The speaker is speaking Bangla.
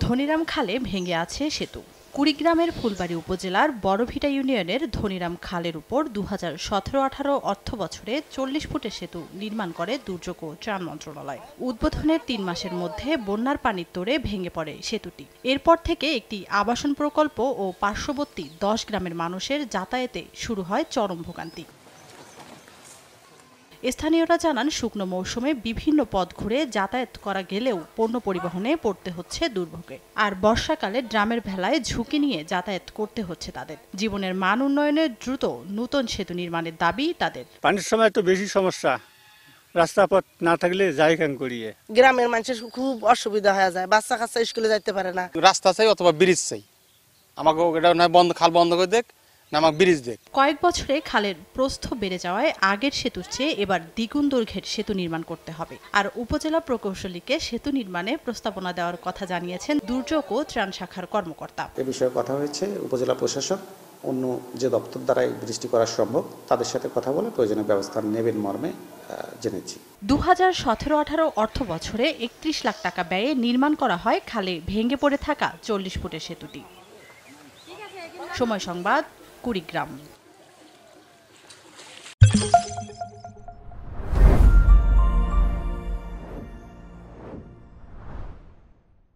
ধনিরাম খালে ভেঙে আছে সেতু। কুড়িগ্রামের ফুলবাড়ী উপজেলার বড়ভিটা ইউনিয়নের ধনিরাম খালের উপর 2017-18 অর্থবছরে 40 ফুটের সেতু নির্মাণ করে দুর্যোগ ও ত্রাণ মন্ত্রণালয়। উদ্বোধনের 3 মাসের মধ্যে বন্যার পানির তোড়ে ভেঙে পড়ে সেতুটি। এরপর থেকে একটি আবাসন প্রকল্প ও পার্শ্ববর্তী 10 গ্রামের মানুষের যাতায়াতে শুরু হয় চরম ভোগান্তি। স্থানীয়রা জানান, শুকনো মৌসুমে বিভিন্ন পথ ঘুরে যাতায়াত করা গেলেও পণ্য পরিবহনে পড়তে হচ্ছে দুর্ভোগে। আর বর্ষাকালে ড্রামের ভেলায় ঝুঁকি নিয়ে যাতায়াত করতে হচ্ছে তাদের। জীবনের মান উন্নয়নের দ্রুত নতুন সেতু নির্মাণের দাবি তাদের। পানির সময় তো বেশি সমস্যা, রাস্তাপথ না থাকলে যাই কান করিয়ে গ্রামের মানুষের খুব অসুবিধা হয়ে যায়, বাচ্চা কাচ্চা স্কুলে যাইতে পারে না। রাস্তা চাই অথবা ব্রিজ চাই, আমাকে এটা নয় বন্ধ, খাল বন্ধ করে দেখ না আমাকে ব্রিজ দেখ। কয়েক বছরে খালের প্রস্থ বেড়ে যাওয়ায় আগের সেতুর চেয়ে এবার দ্বিগুণ দৈর্ঘ্যের সেতু নির্মাণ করতে হবে। আর উপজেলা প্রকৌশলীকে সেতু নির্মাণে প্রস্তাবনা দেওয়ার কথা জানিয়েছেন দুর্যোগ ও ত্রাণ শাখার কর্মকর্তা। এ বিষয়ে কথা হয়েছে, উপজেলা প্রশাসক অন্য যে দপ্তর দ্বারা এই বৃষ্টি করা সম্ভব তাদের সাথে কথা বলে প্রয়োজনীয় ব্যবস্থা নেবেন মর্মে জেনেছি। 2017-18 অর্থ বছরে 31 লাখ টাকা ব্যয়ে নির্মাণ করা হয় খালে ভেঙে পড়ে থাকা 40 ফুটের সেতুটি। সময় সংবাদ, কুড়িগ্রাম।